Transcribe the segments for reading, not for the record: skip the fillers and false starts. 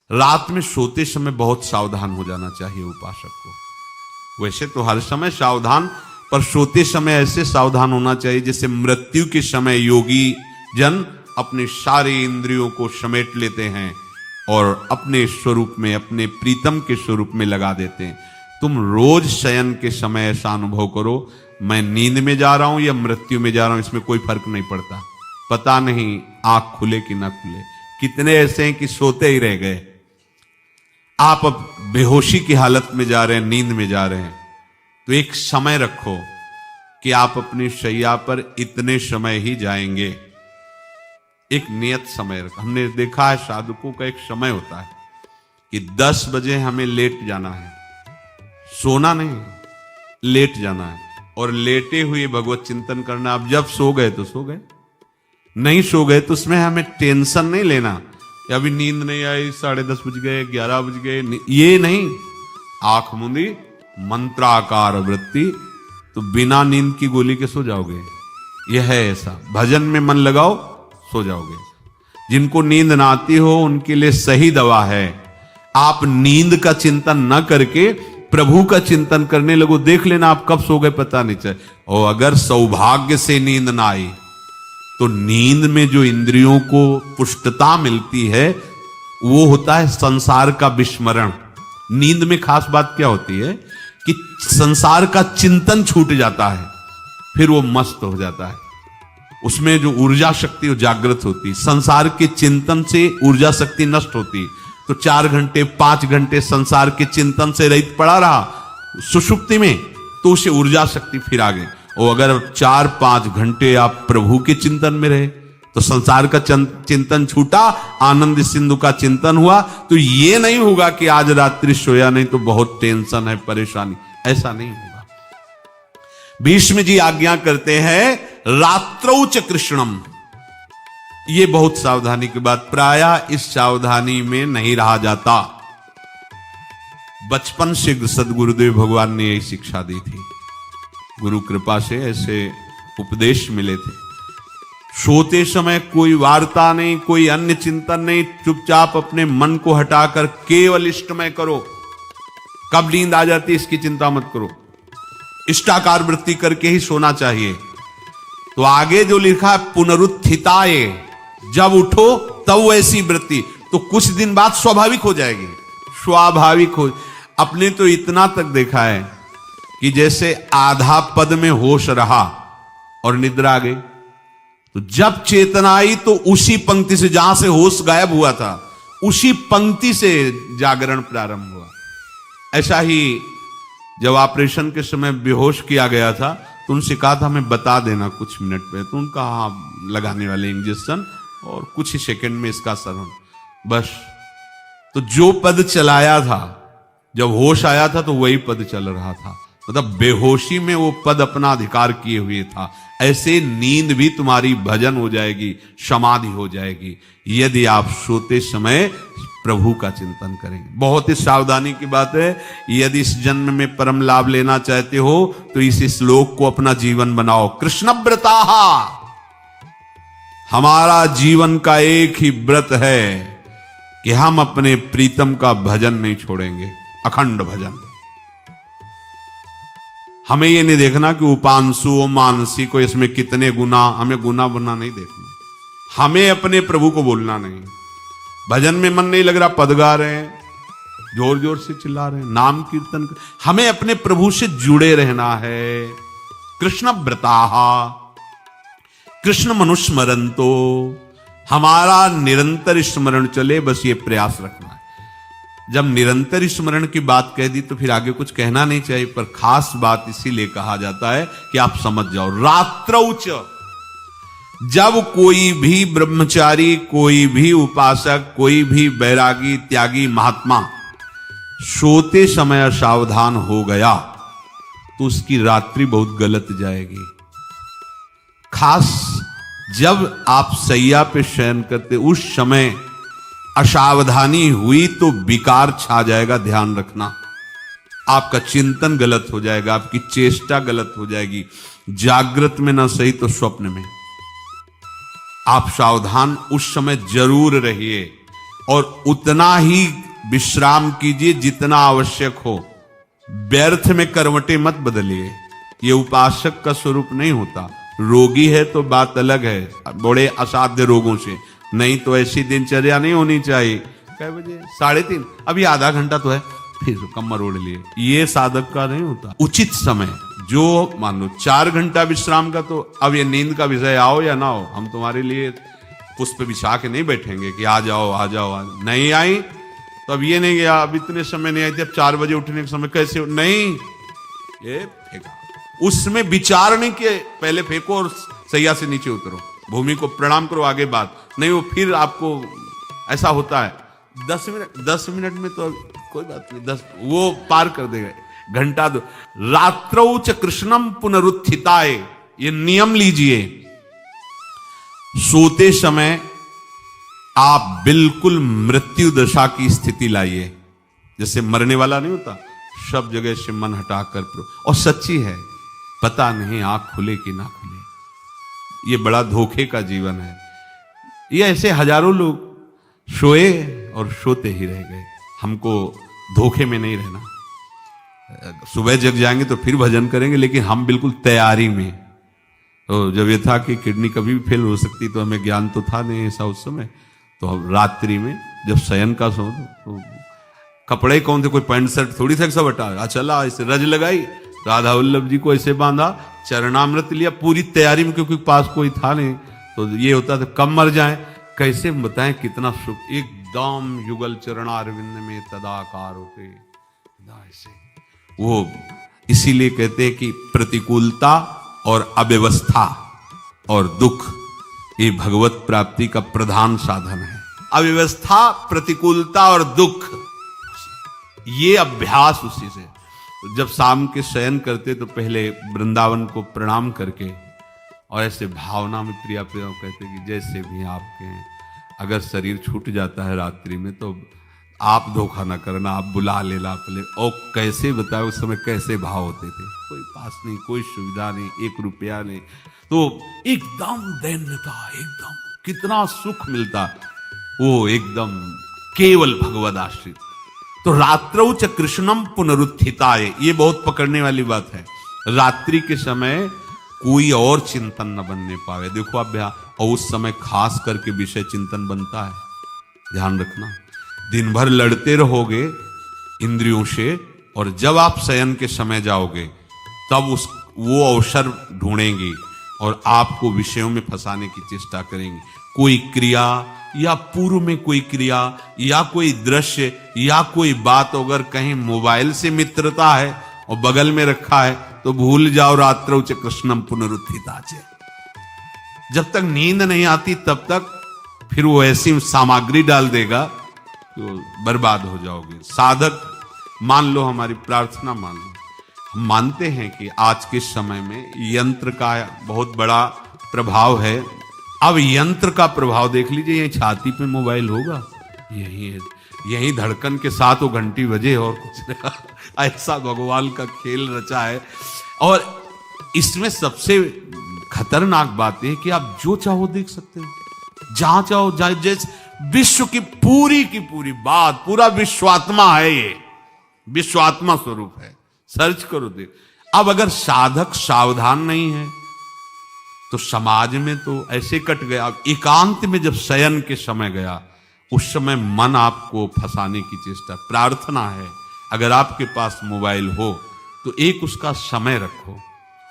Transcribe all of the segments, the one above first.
रात में सोते समय बहुत सावधान हो जाना चाहिए उपासक को। वैसे तो हर समय सावधान, पर सोते समय ऐसे सावधान होना चाहिए जैसे मृत्यु के समय योगी जन अपने सारे इंद्रियों को समेट लेते हैं और अपने स्वरूप में, अपने प्रीतम के स्वरूप में लगा देते हैं। तुम रोज शयन के समय ऐसा अनुभव करो, मैं नींद में जा रहा हूं या मृत्यु में जा रहा हूं, इसमें कोई फर्क नहीं पड़ता। पता नहीं आंख खुले कि ना खुले। कितने ऐसे हैं कि सोते ही रह गए। आप अब बेहोशी की हालत में जा रहे हैं, नींद में जा रहे हैं, तो एक समय रखो कि आप अपनी शैया पर इतने समय ही जाएंगे। एक नियत समय रखो। हमने देखा है साधुकों का एक समय होता है कि 10 बजे हमें लेट जाना है, सोना नहीं, लेट जाना है और लेटे हुए भगवत चिंतन करना। अब जब सो गए तो सो गए, नहीं सो गए तो उसमें हमें टेंशन नहीं लेना। अभी नींद नहीं आई, 10:30 बज गए, 11 बज गए, ये नहीं। आंख मूंदी, मंत्राकार वृत्ति, तो बिना नींद की गोली के सो जाओगे। यह है ऐसा। भजन में मन लगाओ, सो जाओगे। जिनको नींद ना आती हो उनके लिए सही दवा है, आप नींद का चिंतन न करके प्रभु का चिंतन करने लगो। देख लेना आप कब सो गए पता नहीं चले। और अगर सौभाग्य से नींद ना आई तो नींद में जो इंद्रियों को पुष्टता मिलती है वो होता है संसार का विस्मरण। नींद में खास बात क्या होती है कि संसार का चिंतन छूट जाता है, फिर वो मस्त हो जाता है। उसमें जो ऊर्जा शक्ति वो जागृत होती। संसार के चिंतन से ऊर्जा शक्ति नष्ट होती, तो 4 घंटे 5 घंटे संसार के चिंतन से रहित पड़ा रहा सुषुप्ति में, तो उसे ऊर्जा शक्ति फिर आ गई। और अगर 4-5 घंटे आप प्रभु के चिंतन में रहे तो संसार का चिंतन छूटा, आनंद सिंधु का चिंतन हुआ। तो ये नहीं होगा कि आज रात्रि सोया नहीं तो बहुत टेंशन है, परेशानी, ऐसा नहीं होगा। भीष्म जी आज्ञा करते हैं रात्रौ च कृष्णम। ये बहुत सावधानी की बात, प्रायः इस सावधानी में नहीं रहा जाता। बचपन से सदगुरुदेव भगवान ने यही शिक्षा दी थी, गुरु कृपा से ऐसे उपदेश मिले थे। सोते समय कोई वार्ता नहीं, कोई अन्य चिंतन नहीं, चुपचाप अपने मन को हटाकर केवल इष्टमय करो। कब नींद आ जाती इसकी चिंता मत करो, इष्टाकार वृत्ति करके ही सोना चाहिए। तो आगे जो लिखा है पुनरुत्थिताये, जब उठो तब वैसी वृत्ति, तो कुछ दिन बाद स्वाभाविक हो जाएगी, स्वाभाविक हो। अपने तो इतना तक देखा है कि जैसे आधा पद में होश रहा और निद्रा आ गई, तो जब चेतना आई तो उसी पंक्ति से, जहां से होश गायब हुआ था, उसी पंक्ति से जागरण प्रारंभ हुआ। ऐसा ही जब ऑपरेशन के समय बेहोश किया गया था तो उनसे कहा था हमें बता देना कुछ मिनट पे, तो उनका हाँ लगाने वाले इंजेक्शन और कुछ ही सेकंड में इसका असर होना, बस। तो जो पद चलाया था, जब होश आया था तो वही पद चल रहा था, मतलब बेहोशी में वो पद अपना अधिकार किए हुए था। ऐसे नींद भी तुम्हारी भजन हो जाएगी, समाधि हो जाएगी, यदि आप सोते समय प्रभु का चिंतन करेंगे। बहुत ही सावधानी की बात है। यदि इस जन्म में परम लाभ लेना चाहते हो तो इस श्लोक को अपना जीवन बनाओ। कृष्णव्रताः, हमारा जीवन का एक ही व्रत है कि हम अपने प्रीतम का भजन नहीं छोड़ेंगे, अखंड भजन। हमें ये नहीं देखना कि उपांशु मानसी को इसमें कितने गुना, हमें गुना बुना नहीं देखना। हमें अपने प्रभु को बोलना नहीं। भजन में मन नहीं लग रहा, पद गा रहे हैं, जोर जोर से चिल्ला रहे हैं, नाम कीर्तन, हमें अपने प्रभु से जुड़े रहना है। कृष्ण व्रताः, कृष्ण मनुस्मरन्तो, हमारा निरंतर स्मरण चले, बस ये प्रयास रखना है। जब निरंतर स्मरण की बात कह दी तो फिर आगे कुछ कहना नहीं चाहिए, पर खास बात इसीलिए कहा जाता है कि आप समझ जाओ। रात्रौ च, जब कोई भी ब्रह्मचारी, कोई भी उपासक, कोई भी बैरागी, त्यागी, महात्मा सोते समय सावधान हो गया तो उसकी रात्रि बहुत गलत जाएगी। खास जब आप सैया पे शयन करते उस समय असावधानी हुई तो विकार छा जाएगा, ध्यान रखना। आपका चिंतन गलत हो जाएगा, आपकी चेष्टा गलत हो जाएगी, जागृत में ना सही तो स्वप्न में। आप सावधान उस समय जरूर रहिए। और उतना ही विश्राम कीजिए जितना आवश्यक हो। व्यर्थ में करवटें मत बदलिए, ये उपासक का स्वरूप नहीं होता। रोगी है तो बात अलग है, बड़े असाध्य रोगों से, नहीं तो ऐसी दिनचर्या नहीं होनी चाहिए। कै बजे? 3:30, अभी आधा घंटा तो है, फिर कमर ओढ़ लिए, ये साधक का नहीं होता। उचित समय, जो मान लो 4 घंटा विश्राम का, तो अब ये नींद का विषय आओ या ना हो, हम तुम्हारे लिए पुष्प बिछा के नहीं बैठेंगे कि आ जाओ आ जाओ, नहीं आई तो अब ये नहीं गया, अब इतने समय नहीं आई थी, अब 4 बजे उठने के समय कैसे नहीं, ये फेंका। उसमें विचार नहीं किए, पहले फेंको और सैया से नीचे उतरो, भूमि को प्रणाम करो, आगे बात नहीं। वो फिर आपको ऐसा होता है 10 मिनट में तो कोई बात नहीं, 10 वो पार कर देगा, घंटा दो। रात्रौ च कृष्णम पुनरुत्थिताय, ये नियम लीजिए, सोते समय आप बिल्कुल मृत्यु दशा की स्थिति लाइए, जैसे मरने वाला नहीं होता, सब जगह से मन हटाकर, और सच्ची है, पता नहीं आंख खुले कि ना खुले, ये बड़ा धोखे का जीवन है। ये ऐसे हजारों लोग सोए और सोते ही रह गए। हमको धोखे में नहीं रहना, सुबह जग जाएंगे तो फिर भजन करेंगे, लेकिन हम बिल्कुल तैयारी में। तो जब ये था कि किडनी कभी भी फेल हो सकती, तो हमें ज्ञान तो था नहीं ऐसा उस समय, तो हम रात्रि में जब शयन का सो, तो कपड़े कौन थे, कोई पैंट शर्ट थोड़ी था, सब हटा चला, ऐसे रज लगाई, राधा वल्लभ जी को ऐसे बांधा, चरणामृत लिया, पूरी तैयारी में, क्योंकि पास कोई था नहीं, तो ये होता था कब मर जाए, कैसे बताएं कितना सुख, एकदम युगल चरणारविंद में तदाकार होते ऐसे। वो इसीलिए कहते हैं कि प्रतिकूलता और अव्यवस्था और दुख ये भगवत प्राप्ति का प्रधान साधन है। अव्यवस्था, प्रतिकूलता और दुख, ये अभ्यास उसी से। जब शाम के शयन करते तो पहले वृंदावन को प्रणाम करके और ऐसे भावना में प्रिया प्रिया कहते कि जैसे भी आपके हैं, अगर शरीर छूट जाता है रात्रि में तो आप धोखा ना करना, आप बुला लेना पहले। और कैसे बताओ उस समय कैसे भाव होते थे, कोई पास नहीं, कोई सुविधा नहीं, 1 रुपया नहीं, तो एकदम दैन्यता, एकदम कितना सुख मिलता, वो एकदम केवल भगवद आश्रित। तो रात्रौ च कृष्णम पुनरुत्थिताय, ये बहुत पकड़ने वाली बात है। रात्रि के समय कोई और चिंतन न बनने पावे, देखो आप, और उस समय खास करके विषय चिंतन बनता है, ध्यान रखना। दिन भर लड़ते रहोगे इंद्रियों से, और जब आप शयन के समय जाओगे तब वो अवसर ढूंढेंगी और आपको विषयों में फंसाने की चेष्टा करेंगी। कोई क्रिया या पूर्व में कोई क्रिया या कोई दृश्य या कोई बात, अगर कहीं मोबाइल से मित्रता है और बगल में रखा है तो भूल जाओ, रात्रौ च कृष्णम पुनरुत्थिताचे। जब तक नींद नहीं आती तब तक फिर वो ऐसी सामग्री डाल देगा तो बर्बाद हो जाओगे। साधक मान लो, हमारी प्रार्थना मान लो, हम मानते हैं कि आज के समय में यंत्र का बहुत बड़ा प्रभाव है। अब यंत्र का प्रभाव देख लीजिए, यही छाती पे मोबाइल होगा, यही धड़कन के साथ वो घंटी बजे और कुछ नहीं। ऐसा भगवान का खेल रचा है। और इसमें सबसे खतरनाक बात है कि आप जो चाहो देख सकते हो, जहां चाहो, जैसे विश्व की पूरी बात, पूरा विश्वात्मा है, ये विश्वात्मा स्वरूप है, सर्च करो देख। अब अगर साधक सावधान नहीं है तो समाज में तो ऐसे कट गया। अब एकांत में जब शयन के समय गया, उस समय मन आपको फंसाने की चेष्टा। प्रार्थना है, अगर आपके पास मोबाइल हो तो एक उसका समय रखो।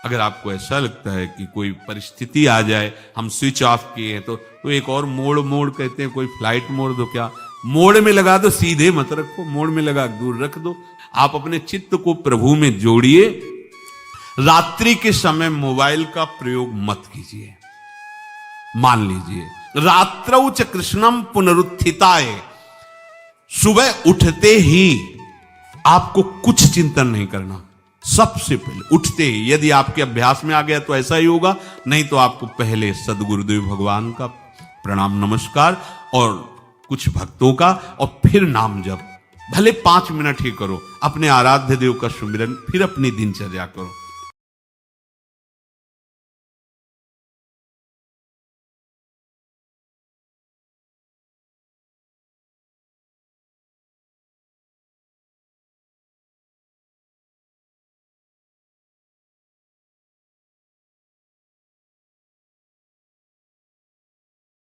अगर आपको ऐसा लगता है कि कोई परिस्थिति आ जाए, हम स्विच ऑफ किए हैं, तो एक और मोड कहते हैं, कोई फ्लाइट मोड दो, क्या मोड में लगा दो, सीधे मत रखो, मोड में लगा दूर रख दो। आप अपने चित्त को प्रभु में जोड़िए। रात्रि के समय मोबाइल का प्रयोग मत कीजिए। मान लीजिए रात्रौ च कृष्णम पुनरुत्थिताय, सुबह उठते ही आपको कुछ चिंतन नहीं करना। सबसे पहले उठते ही, यदि आपके अभ्यास में आ गया तो ऐसा ही होगा, नहीं तो आपको पहले सदगुरुदेव भगवान का प्रणाम नमस्कार और कुछ भक्तों का, और फिर नाम जप, भले 5 मिनट ही करो, अपने आराध्य देव का सुमिरन, फिर अपनी दिनचर्या करो।